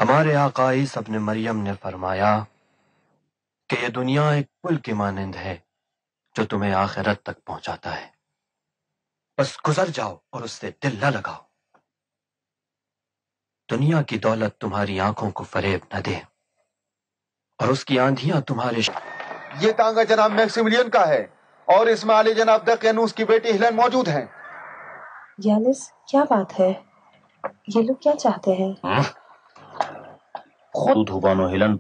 ہمارے آقا عیسی ابن مریم نے فرمایا کہ یہ دنیا ایک پل کے مانند ہے جو تمہیں آخرت تک پہنچاتا ہے، بس گزر جاؤ اور اس سے دل نہ لگاؤ۔ دنیا کی دولت تمہاری آنکھوں کو فریب نہ دے اور اس کی آندھیاں تمہارے یہ تانگا جناب میکسیملین کا ہے اور اس میں علی جناب دقیانوس کی بیٹی ہیلن موجود ہیں۔ یانس، کیا بات ہے؟ یہ لوگ کیا چاہتے ہیں؟ خود بانو ہیلن،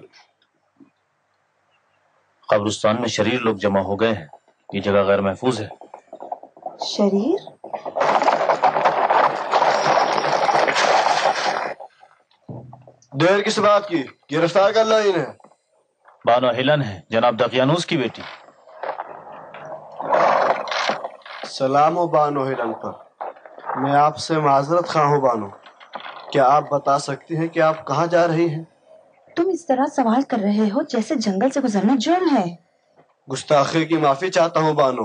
قبرستان میں شریر لوگ جمع ہو گئے ہیں، یہ جگہ غیر محفوظ ہے۔ شریر؟ دیر کس بات کی؟ گرفتار کر لو انہیں۔ بانو ہیلن ہے، جناب دقیانوس کی بیٹی۔ سلام و بانو ہیلن پر۔ میں آپ سے معذرت خواہ ہوں بانو، کیا آپ بتا سکتی ہیں کہ آپ کہاں جا رہی ہیں؟ تم اس طرح سوال کر رہے ہو جیسے جنگل سے گزرنا جرم ہے۔ گستاخی کی معافی چاہتا ہوں بانو،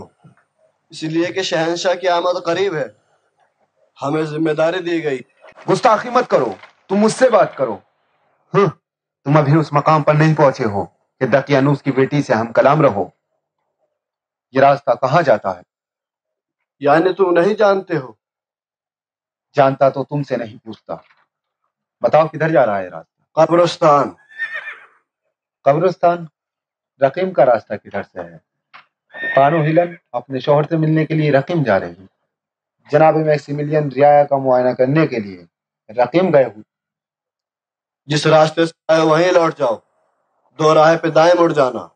اس لیے کہ شہنشاہ کی آمد قریب ہے، ہمیں ذمہ داری دی گئی۔ گستاخی مت کرو، تم مجھ سے بات کرو۔ تم ابھی اس مقام پر نہیں پہنچے ہو کہ دقیانوس کی بیٹی سے ہم کلام رہو۔ یہ راستہ کہاں جاتا ہے؟ یعنی تم نہیں جانتے ہو؟ جانتا تو تم سے نہیں پوچھتا۔ بتاؤ کدھر جا رہا ہے راستہ؟ قبرستان۔ قبرستان؟ رقیم کا راستہ کدھر سے ہے؟ بانو ہیلن اپنے شوہر سے ملنے کے لیے رقیم جا رہی، جناب میکسیملین رعایا کا معائنہ کرنے کے لیے رقیم گئے ہوئے۔ جس راستے سے آئے وہیں لوٹ جاؤ، دو راہ پہ دائیں مڑ جانا۔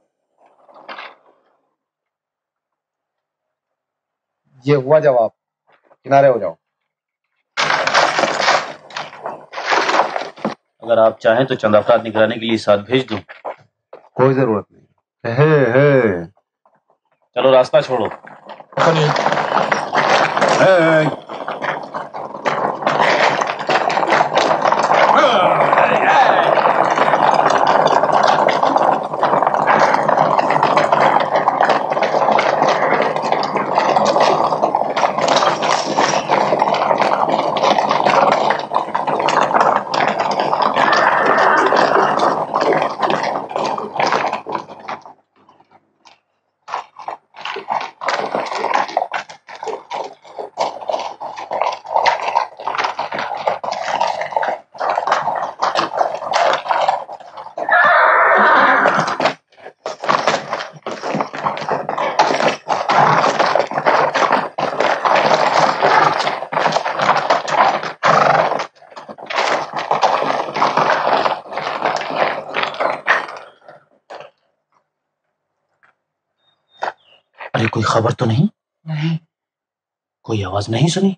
یہ ہوا جواب، کنارے ہو جاؤ۔ اگر آپ چاہیں تو چند افراد نگرانی کے لیے ساتھ بھیج دوں۔ کوئی ضرورت نہیں۔ چلو راستہ چھوڑو۔ ارے کوئی خبر تو نہیں؟ نہیں۔ کوئی آواز نہیں سنی؟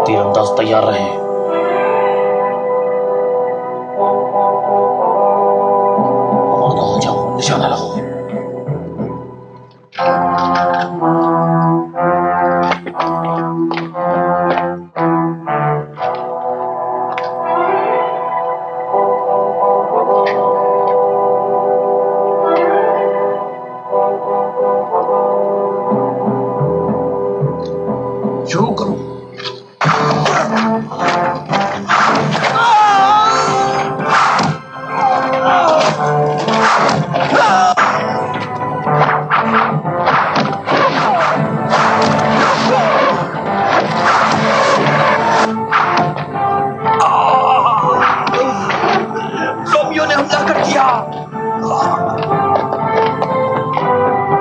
تیر انداز تیار رہے۔ آمادہ ہو جاؤ، نشانہ لگاؤ۔ شروع کرو۔ Ah!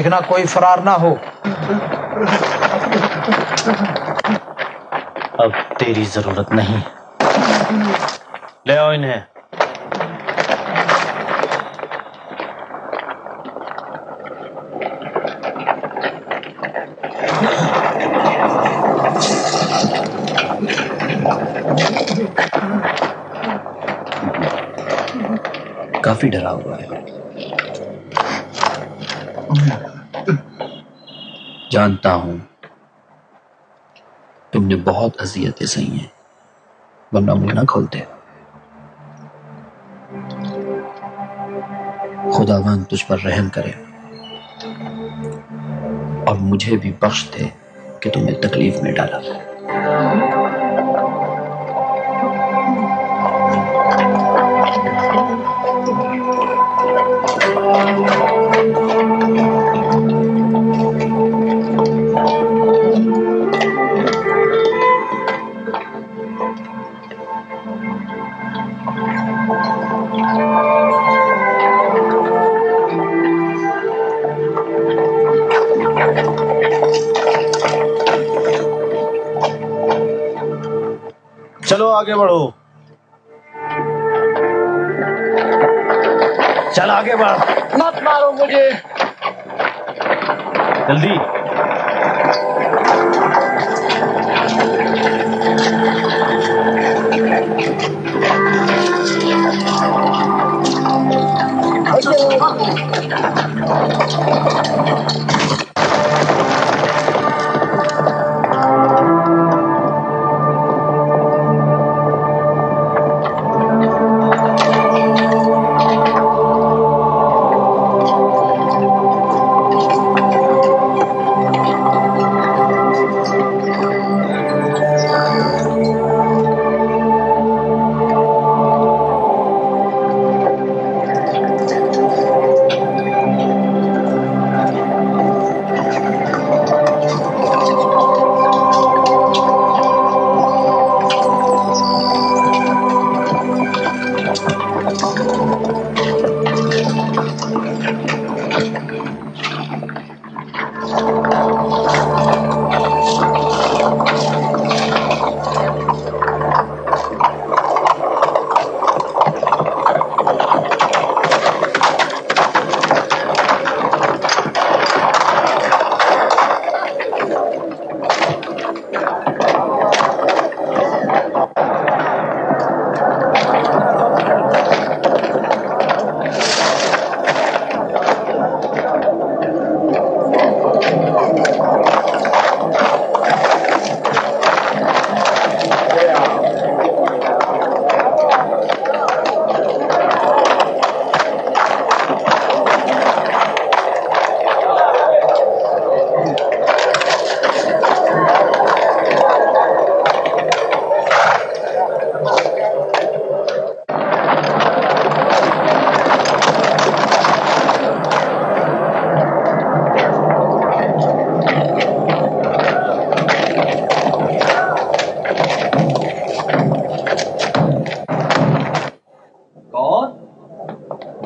دیکھنا کوئی فرار نہ ہو۔ اب تیری ضرورت نہیں، لے آؤ انہیں۔ کافی ڈرا ہوا ہے، جانتا ہوں تم نے بہت اذیتیں سہی ہیں، ورنہ منہ نہ کھولتے۔ خداوند تجھ پر رحم کرے اور مجھے بھی بخش دے کہ تمہیں تکلیف میں ڈالا۔ چلو آگے بڑھو، چل آگے بڑھ، مت مارو مجھے۔ جلدی۔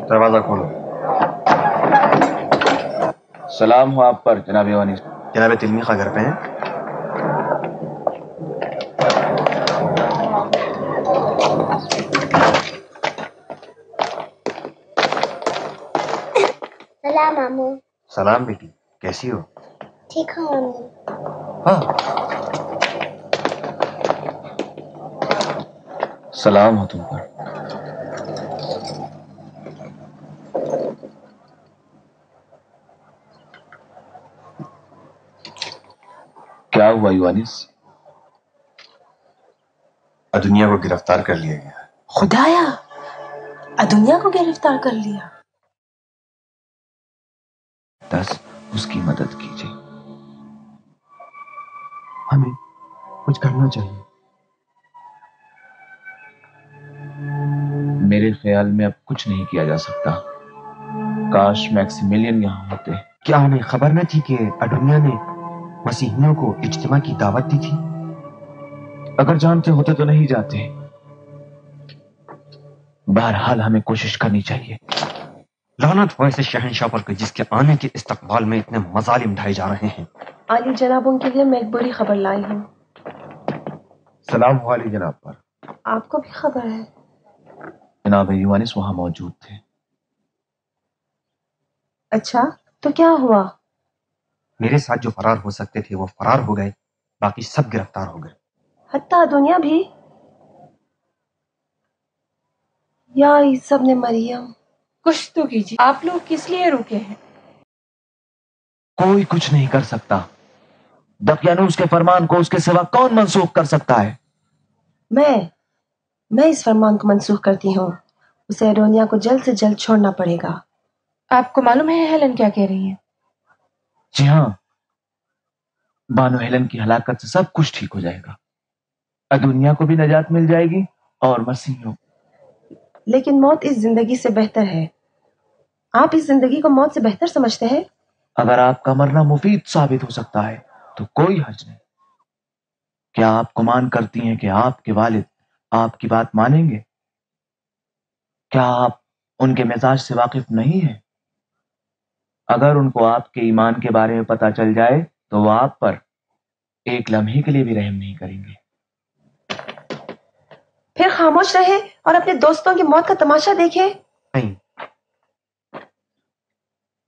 دروازہ کھولو۔ سلام ہو آپ پر جناب ایوانیس۔ جناب تلمی خواہ گھر پہ ہیں؟ سلام مامو۔ سلام بیٹی، کیسی ہو؟ ٹھیک ہوں مامو۔ ہاں سلام ہو تم پر۔ کیا ہوا ایوانیس؟ دنیا کو گرفتار کر لیا گیا۔ خدایا، دنیا کو گرفتار کر لیا؟ بس اس کی مدد کیجیے۔ ہمیں کچھ کرنا چاہیے۔ میرے خیال میں اب کچھ نہیں کیا جا سکتا۔ کاش میکسیملین یہاں ہوتے۔ کیا انہیں خبر نہ تھی کہ دنیا نے مسیحیوں کو اجتماع کی دعوت دی تھی؟ اگر جانتے ہوتے تو نہیں جاتے۔ بہرحال ہمیں کوشش کرنی چاہیے۔ لعنت ہو ایسے شہنشاہ پر کہ جس کے آنے کے استقبال میں اتنے مظالم ڈھائے جا رہے ہیں. عالی جناب، ان کے لیے میں ایک بری خبر لائی ہوں. سلام ہو علی جناب پر. آپ کو بھی خبر ہے؟ جناب یوانس وہاں موجود تھے. اچھا، تو کیا ہوا؟ میرے ساتھ جو فرار ہو سکتے تھے وہ فرار ہو گئے، باقی سب گرفتار ہو گئے. حتیٰ دنیا بھی؟ یا عیسی ابن مریم، کچھ تو کیجیے. آپ لوگ کس لیے رکے ہیں؟ کوئی کچھ نہیں کر سکتا. دقیانوس کے فرمان کو اس کے سوا کون منسوخ کر سکتا ہے؟ میں اس فرمان کو منسوخ کرتی ہوں. اسے ایرونیا کو جلد سے جلد چھوڑنا پڑے گا. آپ کو معلوم ہے ہیلن کیا کہہ رہی ہیں؟ جی ہاں، بانو ہیلن کی ہلاکت سے سب کچھ ٹھیک ہو جائے گا. دنیا کو بھی نجات مل جائے گی اور مسیحوں. لیکن موت اس زندگی سے بہتر ہے. آپ اس زندگی کو موت سے بہتر سمجھتے ہیں؟ اگر آپ کا مرنا مفید ثابت ہو سکتا ہے تو کوئی حرج نہیں. کیا آپ گمان کرتی ہیں کہ آپ کے والد آپ کی بات مانیں گے؟ کیا آپ ان کے مزاج سے واقف نہیں ہیں؟ اگر ان کو آپ کے ایمان کے بارے میں پتہ چل جائے تو وہ آپ پر ایک لمحے کے لیے بھی رحم نہیں کریں گے. پھر خاموش رہے اور اپنے دوستوں کی موت کا تماشا دیکھیں. نہیں،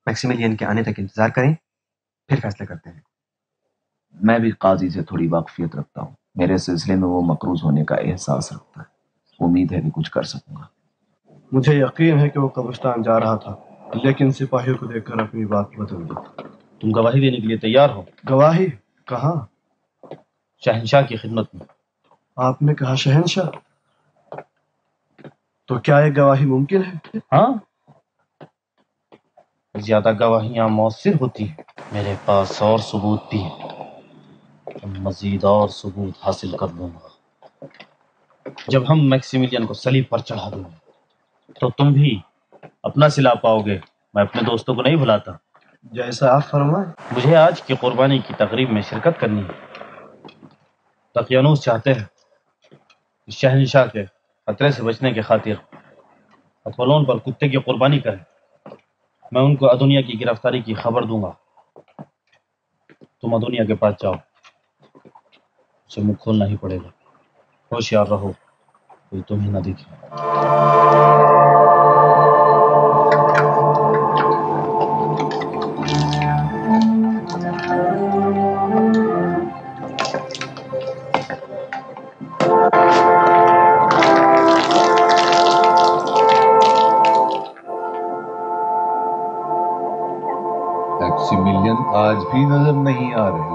میکسیملین کے آنے تک انتظار کریں، پھر فیصلہ کرتے ہیں. میں بھی قاضی سے تھوڑی واقفیت رکھتا ہوں. میرے سلسلے میں وہ مقروض ہونے کا احساس رکھتا ہے. امید ہے کہ کچھ کر سکوں گا. مجھے یقین ہے کہ وہ قبرستان جا رہا تھا، لیکن سپاہیوں کو دیکھ کر اپنی بات بدل دی. تم گواہی دینے کے لیے تیار ہو؟ گواہی؟ کہاں؟ شہنشاہ کی خدمت میں. آپ نے کہا شہنشاہ؟ تو کیا یہ گواہی ممکن ہے؟ ہاں، زیادہ گواہیاں مؤثر ہوتی ہیں. میرے پاس اور ثبوت بھی ہیں. مزید اور ثبوت حاصل کر لوں گا. جب ہم میکسیملین کو صلیب پر چڑھا دیں گے تو تم بھی اپنا صلہ پاؤ گے. میں اپنے دوستوں کو نہیں بھلاتا. جیسا آپ فرمائیں. مجھے آج کی قربانی کی تقریب میں شرکت کرنی ہے. دقیانوس چاہتے ہیں کہ شہنشاہ کے خطرے سے بچنے کی خاطر اپولون پر کتے کی قربانی کریں. میں ان کو ادونیا کی گرفتاری کی خبر دوں گا. تم ادونیا کے پاس جاؤ، اسے منہ کھولنا ہی پڑے گا. ہوشیار رہو، کوئی تمہیں نہ دیکھے. میکسیملین آج بھی نظر نہیں آ رہی.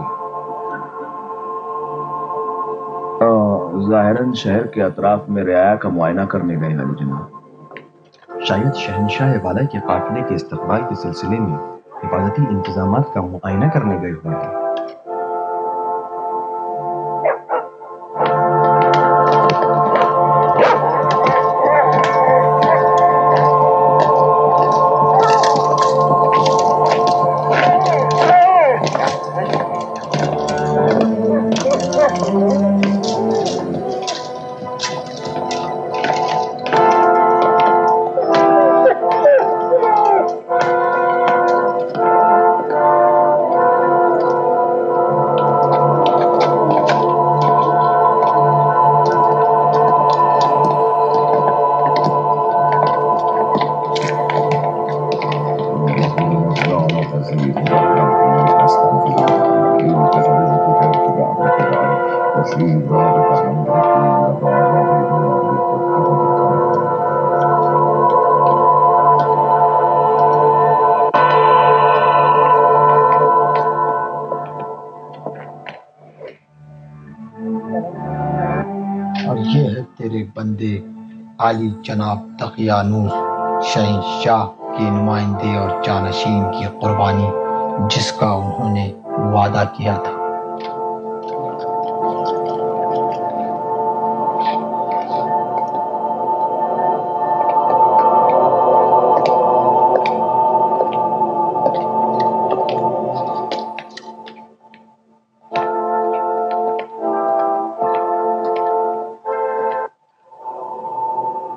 ظاہراً شہر کے اطراف میں رعایا کا معائنہ کرنے گئے علی جناب. شاید شہنشاہ والے کے قافلے کے استقبال کے سلسلے میں حفاظتی انتظامات کا معائنہ کرنے گئے ہوئے ہیں. اور یہ ہے تیرے بندے عالی جناب دقیانوس شہنشاہ کے نمائندے اور جانشین کی قربانی جس کا انہوں نے وعدہ کیا تھا.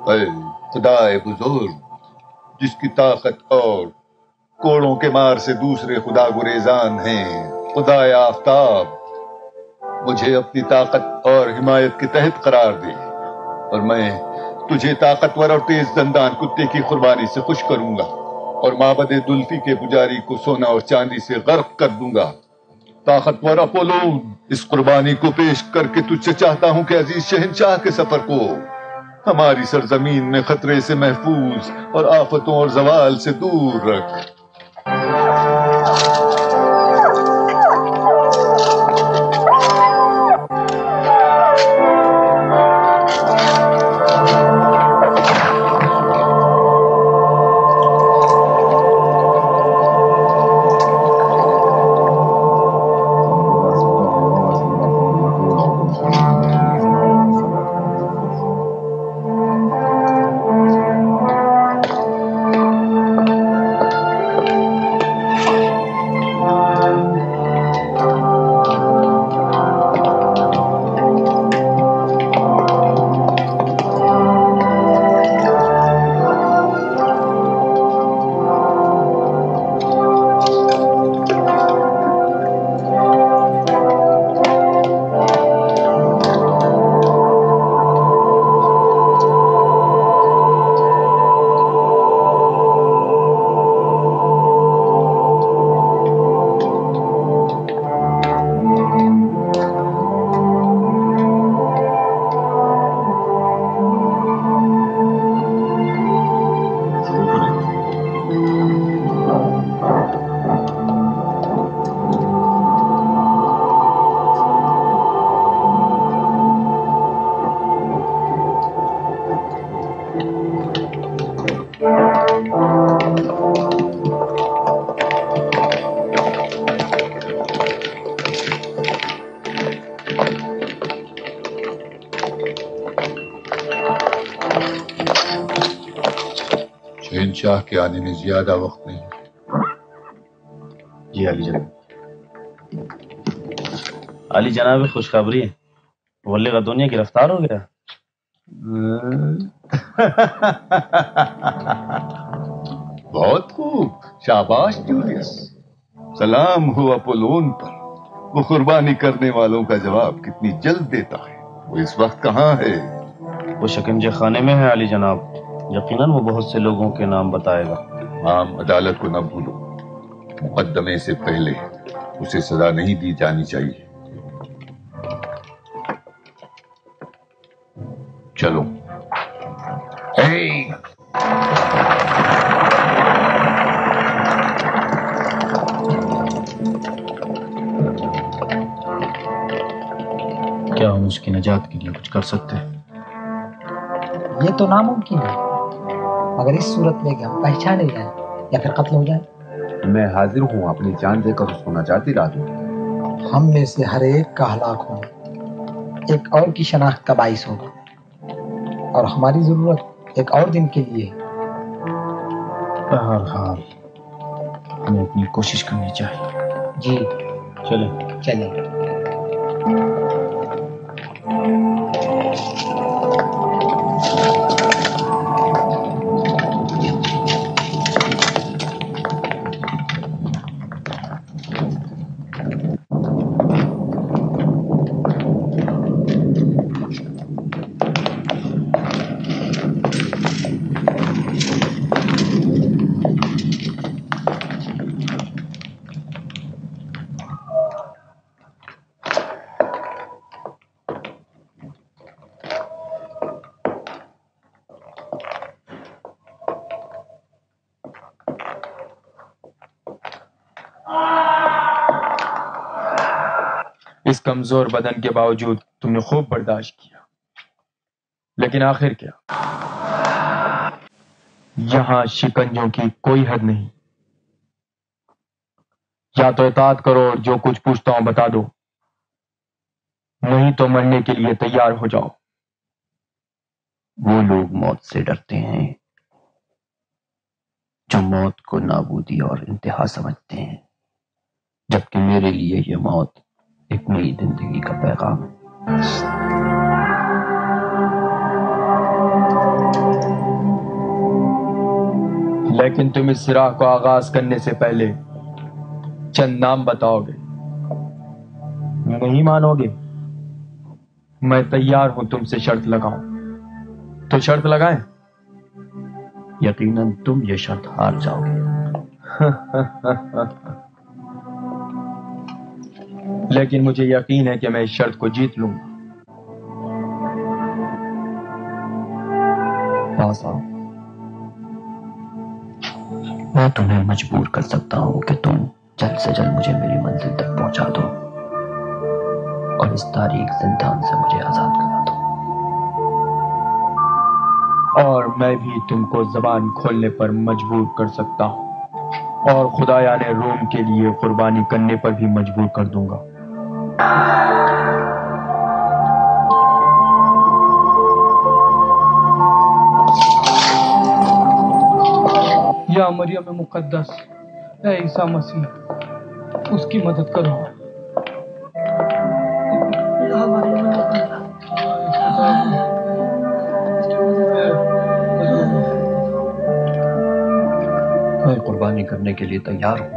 اے خدائے بزرگ، جس کی طاقت اور کوڑوں کے مار سے دوسرے خدا گریزان ہیں. خدا آفتاب مجھے اپنی طاقت اور حمایت کے تحت قرار دے اور میں تجھے طاقتور اور تیز دندان کتے کی قربانی سے خوش کروں گا اور معبد دلفی کے پجاری کو سونا اور چاندی سے غرق کر دوں گا. طاقتور اپولون، اس قربانی کو پیش کر کے تجھ سے چاہتا ہوں کہ عزیز شہنشاہ کے سفر کو ہماری سرزمین میں خطرے سے محفوظ اور آفتوں اور زوال سے دور رکھ. شہنشاہ کے آنے میں زیادہ وقت نہیں. جی علی جناب. علی جناب خوشخبری ہے، ولی غدونیہ گرفتار ہو گیا. بہت خوب، شاباش جولیس. سلام ہو اپولون پر. وہ قربانی کرنے والوں کا جواب کتنی جلد دیتا ہے. وہ اس وقت کہاں ہے؟ وہ شکنجے خانے میں ہے علی جناب. یقیناً وہ بہت سے لوگوں کے نام بتائے گا. عام عدالت کو نہ بھولو، مقدمے سے پہلے اسے سزا نہیں دی جانی چاہیے. چلو. کیا ہم اس کی نجات کے لیے کچھ کر سکتے ہیں؟ یہ تو ناممکن ہے، مگر اس صورت میں کہ ہم پہچانے جائیں یا پھر قتل ہو جائیں. میں حاضر ہوں اپنی جان دے کر اس کو نجات دلا دوں. ہم میں سے ہر ایک کا ہلاک ہونا ایک اور کی شناخت کا باعث ہوگا، اور ہماری ضرورت ایک اور دن کے لیے ہے. بہرحال ہمیں اپنی کوشش کرنی چاہیے. جی چلیں. چلیں. اس کمزور بدن کے باوجود تم نے خوب برداشت کیا، لیکن آخر کیا؟ یہاں شکنجوں کی کوئی حد نہیں. یا تو اطاعت کرو اور جو کچھ پوچھتا ہوں بتا دو، نہیں تو مرنے کے لیے تیار ہو جاؤ. وہ لوگ موت سے ڈرتے ہیں جو موت کو نابودی اور انتہا سمجھتے ہیں، جبکہ میرے لیے یہ موت ایک نئی زندگی کا پیغام ہے. لیکن تم اس راہ کو آغاز کرنے سے پہلے چند نام بتاؤ گے، نہیں مانو گے؟ میں تیار ہوں تم سے شرط لگاؤں، تو شرط لگائیں؟ یقیناً تم یہ شرط ہار جاؤ گے۔ لیکن مجھے یقین ہے کہ میں اس شرط کو جیت لوں گا۔ پاس آؤ، میں تمہیں مجبور کر سکتا ہوں کہ تم جلد سے جلد مجھے میری منزل تک پہنچا دو اور اس تاریک زندان سے مجھے آزاد کرا دو۔ اور میں بھی تم کو زبان کھولنے پر مجبور کر سکتا ہوں، اور خدایان روم کے لیے قربانی کرنے پر بھی مجبور کر دوں گا۔ یا مریم مقدس، اے عیسیٰ مسیح، اس کی مدد کرو۔ میں قربانی کرنے کے لیے تیار ہوں،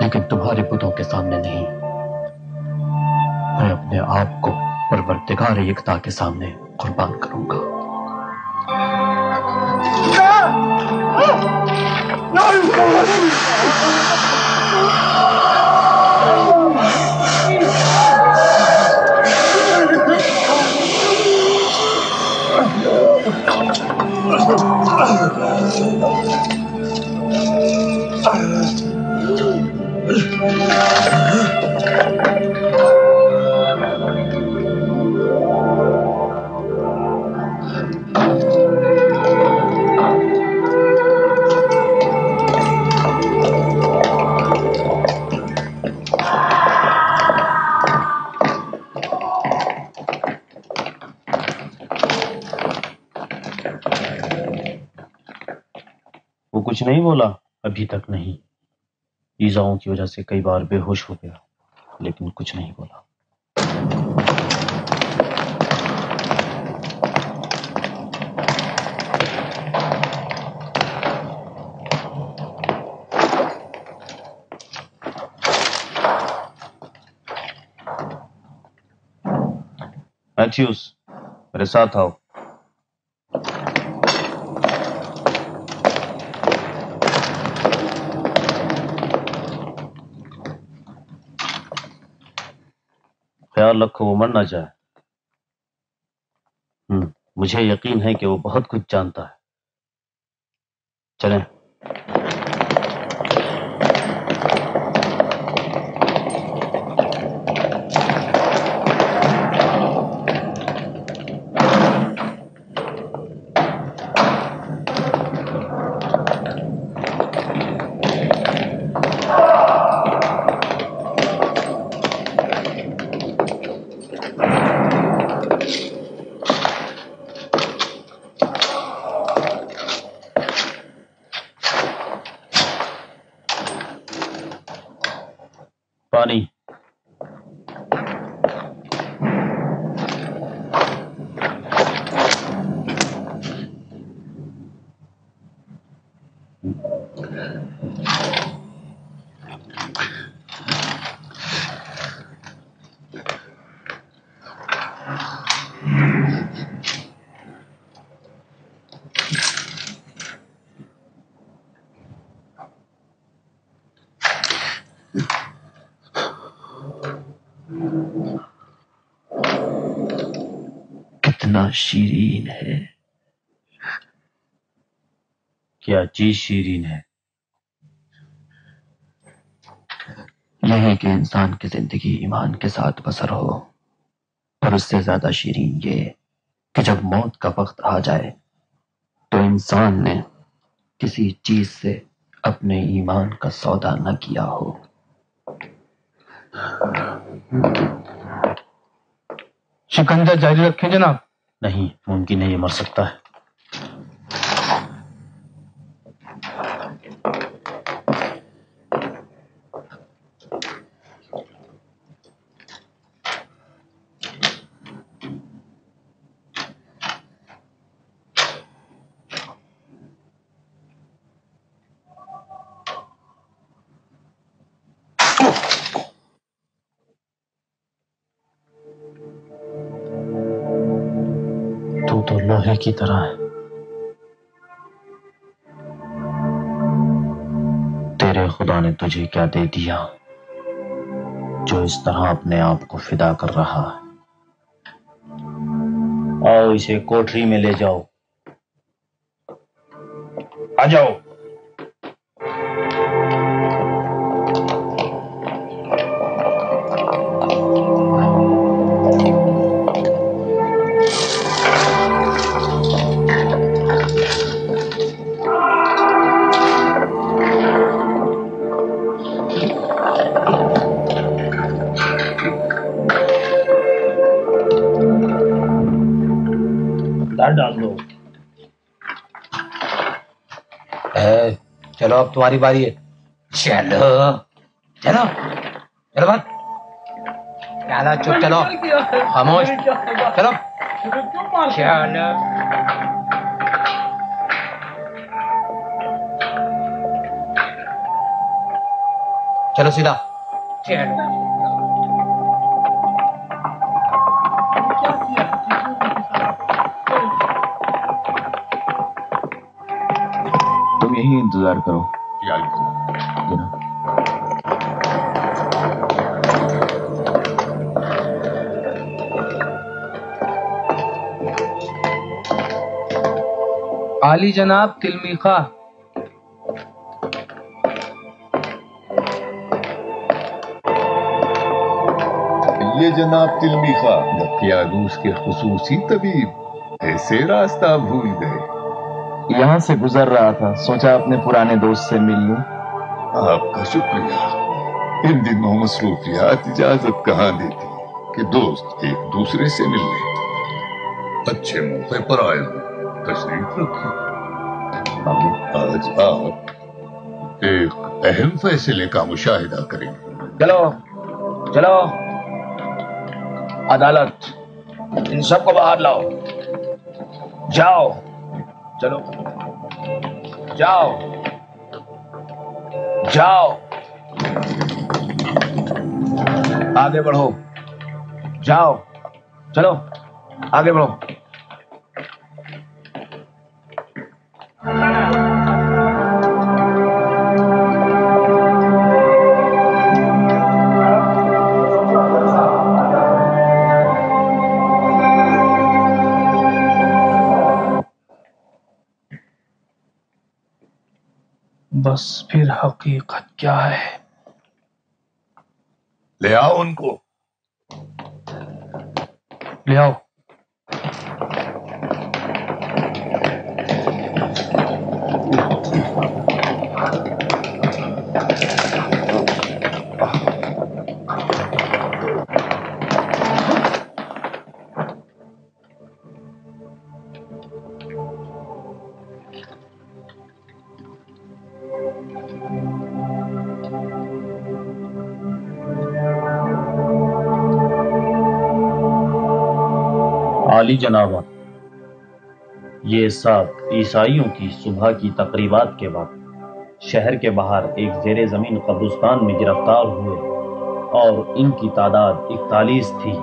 لیکن تمہارے بتوں کے سامنے نہیں۔ میں اپنے آپ کو پروردگار یکتا کے سامنے قربان کروں گا۔ وہ کچھ نہیں بولا؟ ابھی تک نہیں۔ ایذاؤں کی وجہ سے کئی بار بے ہوش ہو گیا، لیکن کچھ نہیں بولا۔ میتھیوس، میرے ساتھ آؤ۔ خیال رکھو وہ مر نہ جائے۔ مجھے یقین ہے کہ وہ بہت کچھ جانتا ہے۔ چلیں۔ پانی۔ کتنا شیرین ہے۔ کیا چیز شیرین ہے؟ یہ ہے کہ انسان کی زندگی ایمان کے ساتھ بسر ہو، اور اس سے زیادہ شیرین یہ کہ جب موت کا وقت آ جائے تو انسان نے کسی چیز سے اپنے ایمان کا سودا نہ کیا ہو۔ شکنجہ جاری رکھیں جناب۔ نہیں ممکن ہے، یہ مر سکتا ہے۔ تو لوہے کی طرح ہے. تیرے خدا نے تجھے کیا دے دیا جو اس طرح اپنے آپ کو فدا کر رہا ہے؟ آؤ اسے کوٹری میں لے جاؤ. آ جاؤ. ڈال دو. چلو اب تمہاری باری ہے. چلو چلو چلو بات چپ. چلو خاموش. چلو چلو. چلو سیدھا. تم یہی انتظار کرو. عالی جناب تلمیخہ. یہ جناب تلمیخہ دقیانوس کے خصوصی طبیب ایسے راستہ بھول گئے. یہاں سے گزر رہا تھا, سوچا اپنے پرانے دوست سے مل لوں. آپ کا شکریہ. ان دنوں مصروفیات اجازت کہاں دیتی کہ دوست ایک دوسرے سے مل لیں. اچھے موقع پر آئے ہو, تشریف رکھیں. آج آپ ایک اہم فیصلے کا مشاہدہ کریں گے. چلو چلو عدالت, ان سب کو باہر لاؤ. جاؤ. چلو جاؤ جاؤ. آگے بڑھو. جاؤ. چلو آگے بڑھو. بس پھر حقیقت کیا ہے؟ لے آؤ ان کو. لے آؤ. عالی جناب, یہ ساتھ عیسائیوں کی صبح کی تقریبات کے وقت شہر کے باہر ایک زیر زمین قبرستان میں گرفتار ہوئے اور ان کی تعداد 41 تھی,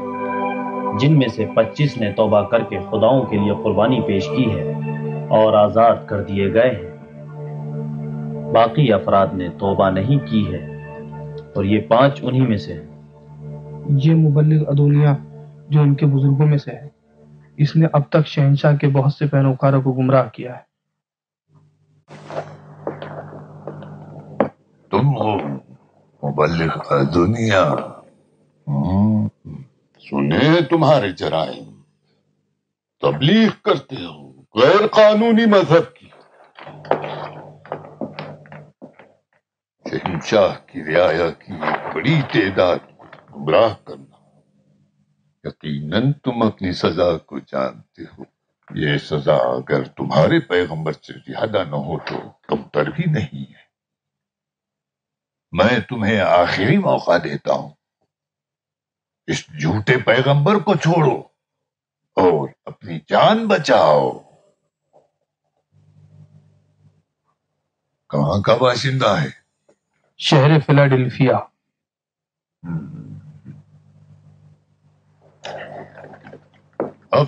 جن میں سے 25 نے توبہ کر کے خداؤں کے لیے قربانی پیش کی ہے اور آزاد کر دیے گئے ہیں. باقی افراد نے توبہ نہیں کی ہے اور یہ 5 انہی میں سے ہیں. یہ مبلغ ادونیا جو ان کے بزرگوں میں سے ہے, اس نے اب تک شہنشاہ کے بہت سے پیروکاروں کو گمراہ کیا ہے. تم ہو مبلغ ادونیا؟ سنے تمہارے جرائم. تبلیغ کرتے ہو غیر قانونی مذہب کی. شہنشاہ کی رعایا کی ایک بڑی تعداد کو گمراہ کرنا. یقیناً تم اپنی سزا کو جانتے ہو. یہ سزا اگر تمہارے پیغمبر سے زیادہ نہ ہو تو کمتر بھی نہیں ہے. میں تمہیں آخری موقع دیتا ہوں. اس جھوٹے پیغمبر کو چھوڑو اور اپنی جان بچاؤ. کہاں کا باشندہ ہے؟ شہر فلاڈیلفیا. اب